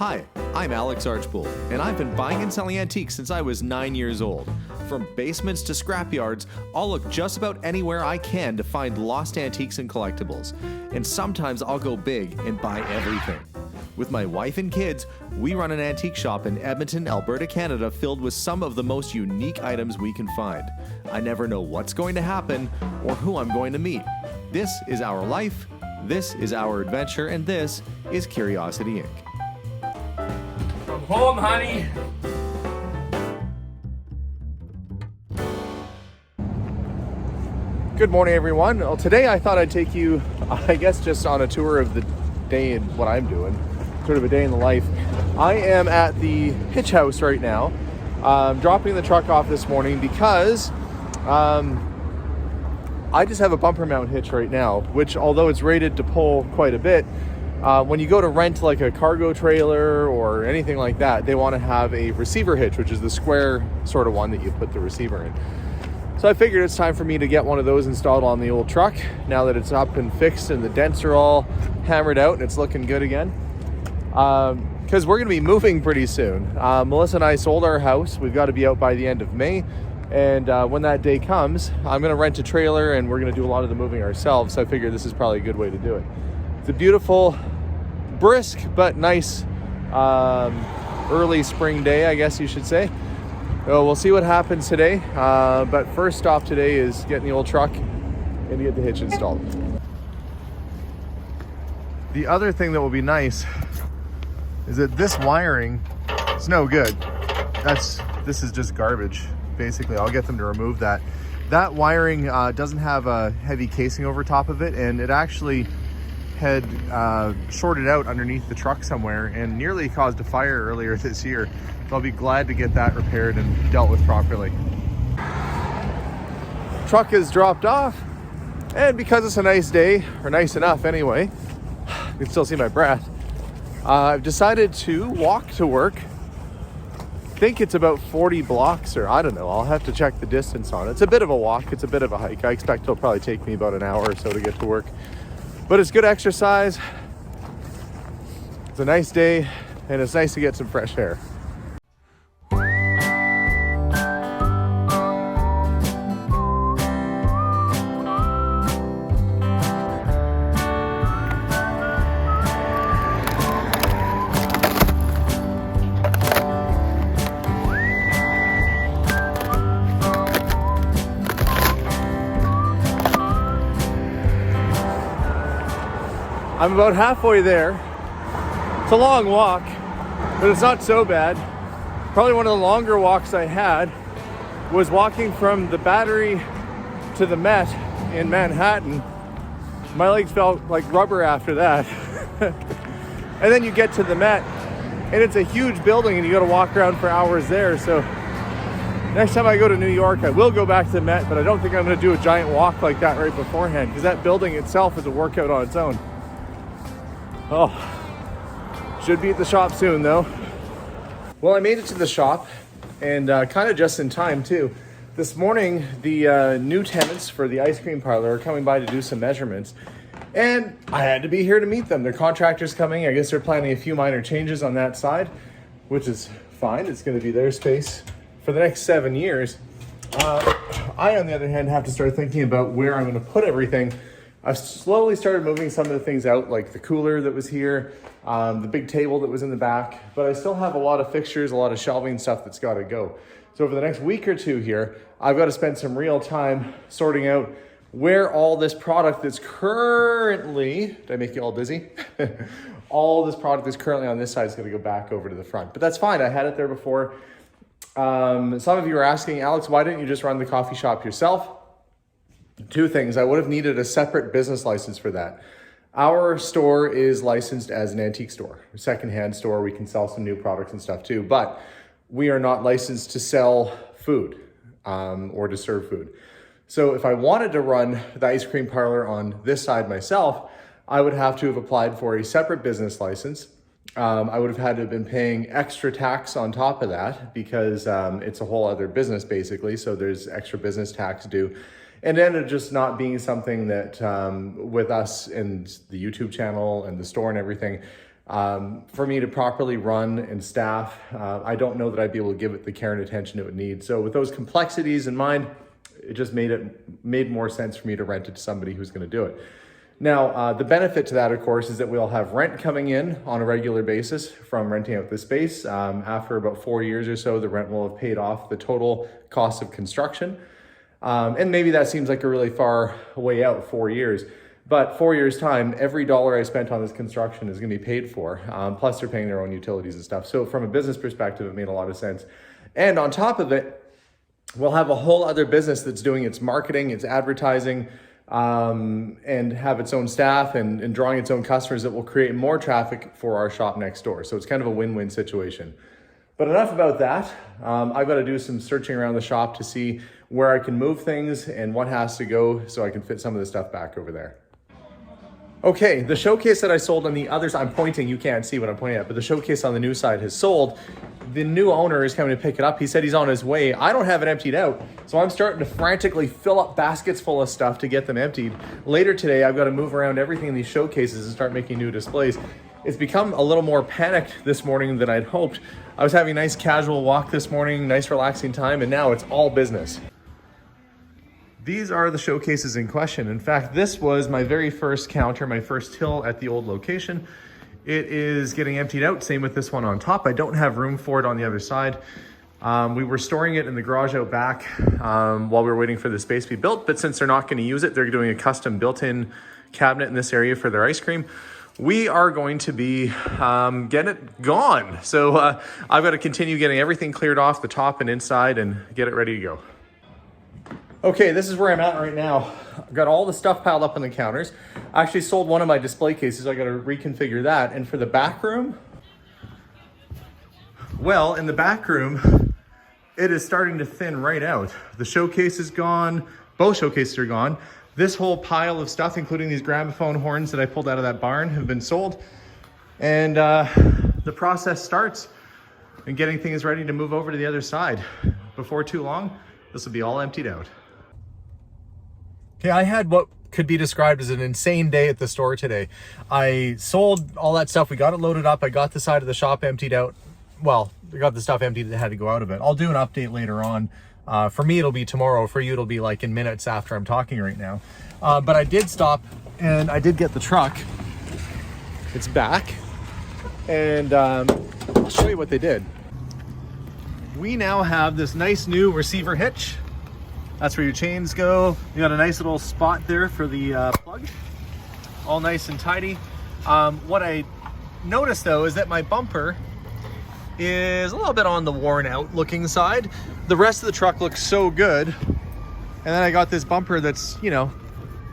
Hi, I'm Alex Archbold, and I've been buying and selling antiques since I was 9 years old. From basements to scrapyards, I'll look just about anywhere I can to find lost antiques and collectibles. And sometimes I'll go big and buy everything. With my wife and kids, we run an antique shop in Edmonton, Alberta, Canada, filled with some of the most unique items we can find. I never know what's going to happen or who I'm going to meet. This is our life, this is our adventure, and this is Curiosity Inc. From home, honey. Good morning, everyone. Well, today I thought I'd take you, I guess, just on a tour of the day and what I'm doing, sort of a day in the life. I am at the hitch house right now, dropping the truck off this morning because I just have a bumper mount hitch right now, which, although it's rated to pull quite a bit, when you go to rent like a cargo trailer or anything like that, they want to have a receiver hitch, which is the square sort of one that you put the receiver in. So I figured it's time for me to get one of those installed on the old truck now that it's up and fixed and the dents are all hammered out and it's looking good again. Because we're going to be moving pretty soon. Melissa and I sold our house. We've got to be out by the end of May. And when that day comes, I'm going to rent a trailer and we're going to do a lot of the moving ourselves. So I figured this is probably a good way to do it. It's a beautiful, brisk, but nice early spring day, I guess you should say. So we'll see what happens today. But first stop today is getting the old truck and to get the hitch installed. The other thing that will be nice is that this wiring is no good. This is just garbage. Basically, I'll get them to remove that. That wiring doesn't have a heavy casing over top of it, and it actually had shorted out underneath the truck somewhere and nearly caused a fire earlier this year. So I'll be glad to get that repaired and dealt with properly. Truck is dropped off, and because it's a nice day, or nice enough anyway, you can still see my breath, I've decided to walk to work. I think it's about 40 blocks, or I don't know, I'll have to check the distance on it. It's a bit of a walk, it's a bit of a hike. I expect it'll probably take me about an hour or so to get to work. But it's good exercise, it's a nice day, and it's nice to get some fresh air. I'm about halfway there. It's a long walk, but it's not so bad. Probably one of the longer walks I had was walking from the Battery to the Met in Manhattan. My legs felt like rubber after that. And then you get to the Met, and it's a huge building, and you got to walk around for hours there. So next time I go to New York, I will go back to the Met, but I don't think I'm going to do a giant walk like that right beforehand, because that building itself is a workout on its own. Oh, should be at the shop soon though. Well, I made it to the shop, and kind of just in time too. This morning, the new tenants for the ice cream parlor are coming by to do some measurements, and I had to be here to meet them. Their contractor's coming. I guess they're planning a few minor changes on that side, which is fine. It's going to be their space for the next 7 years. I, on the other hand, have to start thinking about where I'm going to put everything. I've slowly started moving some of the things out, like the cooler that was here, the big table that was in the back, but I still have a lot of fixtures, a lot of shelving stuff that's got to go. So over the next week or two here, I've got to spend some real time sorting out where all this product that's currently, did I make you all dizzy? All this product that's currently on this side is going to go back over to the front, but that's fine. I had it there before. Some of you were asking, Alex, why didn't you just run the coffee shop yourself? Two things. I would have needed a separate business license for that. Our store is licensed as an antique store, a secondhand store. We can sell some new products and stuff too, but we are not licensed to sell food or to serve food. So if I wanted to run the ice cream parlor on this side myself, I would have to have applied for a separate business license. I would have had to have been paying extra tax on top of that because it's a whole other business basically. So there's extra business tax due. And it ended up just not being something that with us and the YouTube channel and the store and everything, For me to properly run and staff, I don't know that I'd be able to give it the care and attention it would need. So with those complexities in mind, it just made more sense for me to rent it to somebody who's going to do it. Now, the benefit to that, of course, is that we'll have rent coming in on a regular basis from renting out the space. After about 4 years or so, the rent will have paid off the total cost of construction. And maybe that seems like a really far way out, 4 years. But 4 years' time, every dollar I spent on this construction is going to be paid for. Plus, they're paying their own utilities and stuff. So from a business perspective, it made a lot of sense. And on top of it, we'll have a whole other business that's doing its marketing, its advertising, and have its own staff and drawing its own customers that will create more traffic for our shop next door. So it's kind of a win-win situation. But enough about that. I've got to do some searching around the shop to see where I can move things and what has to go so I can fit some of the stuff back over there. Okay, the showcase that I sold on the others, I'm pointing, you can't see what I'm pointing at, but the showcase on the new side has sold. The new owner is coming to pick it up. He said he's on his way. I don't have it emptied out, so I'm starting to frantically fill up baskets full of stuff to get them emptied. Later today, I've got to move around everything in these showcases and start making new displays. It's become a little more panicked this morning than I'd hoped. I was having a nice casual walk this morning, nice relaxing time, and now it's all business. These are the showcases in question. In fact, this was my very first counter, my first till at the old location. It is getting emptied out, same with this one on top. I don't have room for it on the other side. We were storing it in the garage out back while we were waiting for the space to be built, but since they're not gonna use it, they're doing a custom built-in cabinet in this area for their ice cream. We are going to be getting it gone. So I've got to continue getting everything cleared off the top and inside and get it ready to go. Okay, this is where I'm at right now. I've got all the stuff piled up on the counters. I actually sold one of my display cases. I got to reconfigure that. And for the back room, well, in the back room, it is starting to thin right out. The showcase is gone. Both showcases are gone. This whole pile of stuff, including these gramophone horns that I pulled out of that barn, have been sold. And the process starts in getting things ready to move over to the other side. Before too long, this will be all emptied out. Okay, I had what could be described as an insane day at the store today. I sold all that stuff. We got it loaded up. I got the side of the shop emptied out. Well, I got the stuff emptied that had to go out of it. I'll do an update later on. For me, it'll be tomorrow. For you, it'll be like in minutes after I'm talking right now. But I did stop and I did get the truck. It's back. And I'll show you what they did. We now have this nice new receiver hitch. That's where your chains go. You got a nice little spot there for the plug. All nice and tidy. What I noticed though is that my bumper is a little bit on the worn out looking side. The rest of the truck looks so good. And then I got this bumper that's, you know,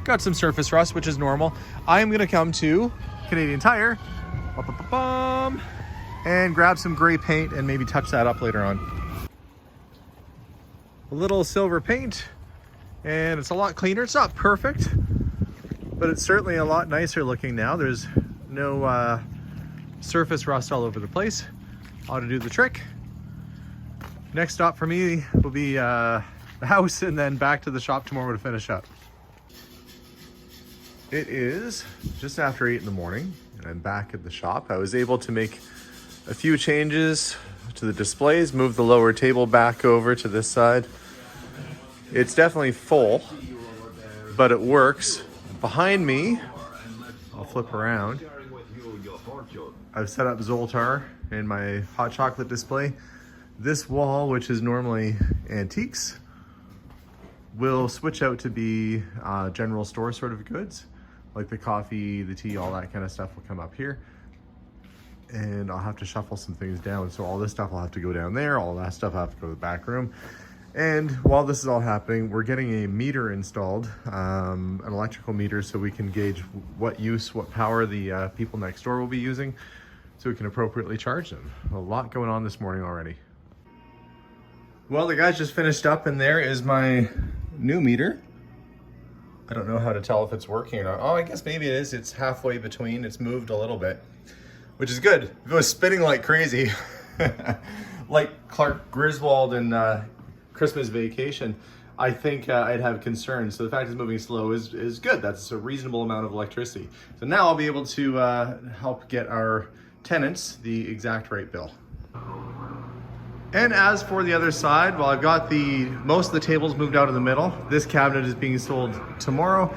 got some surface rust, which is normal. I am gonna come to Canadian Tire and grab some gray paint and maybe touch that up later on. A little silver paint, and it's a lot cleaner. It's not perfect, but it's certainly a lot nicer looking now. There's no surface rust all over the place. Ought to do the trick. Next stop for me will be the house and then back to the shop tomorrow to finish up. It is just after 8 in the morning and I'm back at the shop. I was able to make a few changes to the displays, move the lower table back over to this side. It's definitely full, but it works. Behind me, I'll flip around. I've set up Zoltar in my hot chocolate display. This wall, which is normally antiques, will switch out to be general store sort of goods, like the coffee, the tea, all that kind of stuff will come up here. And I'll have to shuffle some things down. So all this stuff will have to go down there. All that stuff will have to go to the back room. And while this is all happening, we're getting a meter installed, an electrical meter, so we can gauge what power the people next door will be using, so we can appropriately charge them. A lot going on this morning already. Well, the guys just finished up, and there is my new meter. I don't know how to tell if it's working or not. Oh, I guess maybe it is. It's halfway between. It's moved a little bit, which is good. If it was spinning like crazy, like Clark Griswold in Christmas Vacation, I think I'd have concerns. So the fact it's moving slow is good. That's a reasonable amount of electricity. So now I'll be able to help get our tenants the exact right bill. And as for the other side, well, I've got most of the tables moved out of the middle. This cabinet is being sold tomorrow.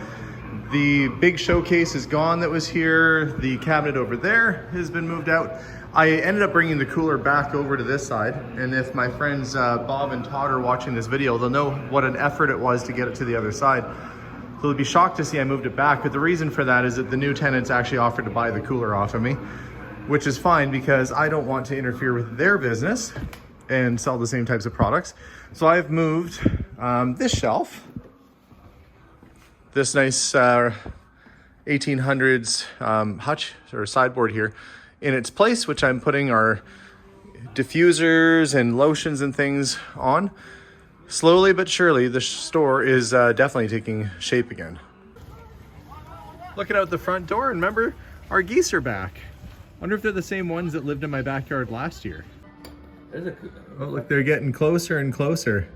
The big showcase is gone that was here. The cabinet over there has been moved out. I ended up bringing the cooler back over to this side. And if my friends Bob and Todd are watching this video, they'll know what an effort it was to get it to the other side. So they'll be shocked to see I moved it back. But the reason for that is that the new tenants actually offered to buy the cooler off of me, which is fine because I don't want to interfere with their business and sell the same types of products. So I've moved this shelf, this nice 1800s hutch or sideboard here in its place, which I'm putting our diffusers and lotions and things on. Slowly but surely, the store is definitely taking shape again. Looking out the front door, and remember, our geese are back. Wonder if they're the same ones that lived in my backyard last year. Oh, look, they're getting closer and closer.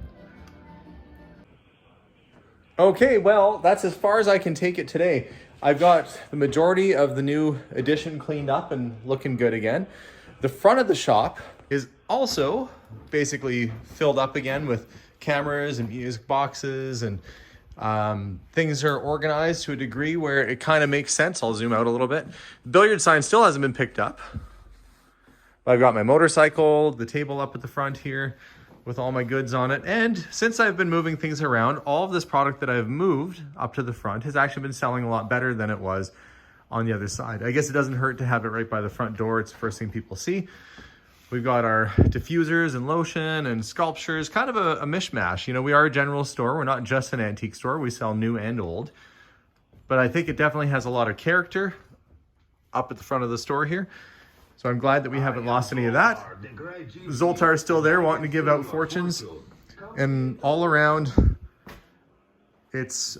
Okay, well, that's as far as I can take it today. I've got the majority of the new addition cleaned up and looking good again. The front of the shop is also basically filled up again with cameras and music boxes, and things are organized to a degree where it kind of makes sense. I'll zoom out a little bit. The billiard sign still hasn't been picked up. I've got my motorcycle, the table up at the front here with all my goods on it. And since I've been moving things around, all of this product that I've moved up to the front has actually been selling a lot better than it was on the other side. I guess it doesn't hurt to have it right by the front door. It's the first thing people see. We've got our diffusers and lotion and sculptures, kind of a mishmash. You know, we are a general store. We're not just an antique store. We sell new and old. But I think it definitely has a lot of character up at the front of the store here. So I'm glad that we haven't lost any of that. Zoltar is still there wanting to give out fortunes. And all around, it's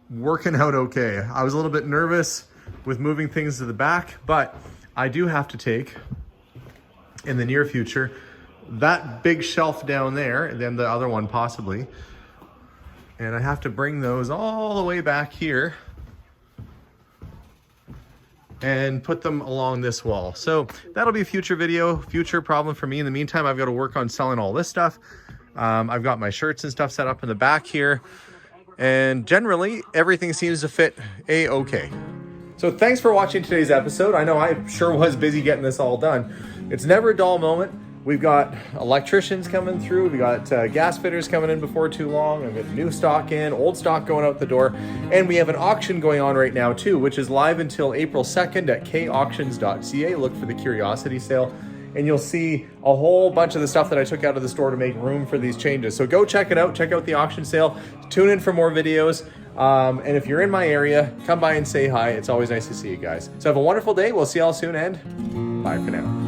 working out okay. I was a little bit nervous with moving things to the back, but I do have to take, in the near future, that big shelf down there, and then the other one possibly. And I have to bring those all the way back here and put them along this wall. So that'll be a future video, future problem for me. In the meantime, I've got to work on selling all this stuff. I've got my shirts and stuff set up in the back here. And generally, everything seems to fit a-okay. So thanks for watching today's episode. I know I sure was busy getting this all done. It's never a dull moment. We've got electricians coming through. We got gas fitters coming in before too long. I've got new stock in, old stock going out the door. And we have an auction going on right now too, which is live until April 2nd at kauctions.ca. Look for the curiosity sale and you'll see a whole bunch of the stuff that I took out of the store to make room for these changes. So go check it out. Check out the auction sale. Tune in for more videos. And if you're in my area, come by and say hi. It's always nice to see you guys. So have a wonderful day. We'll see y'all soon and bye for now.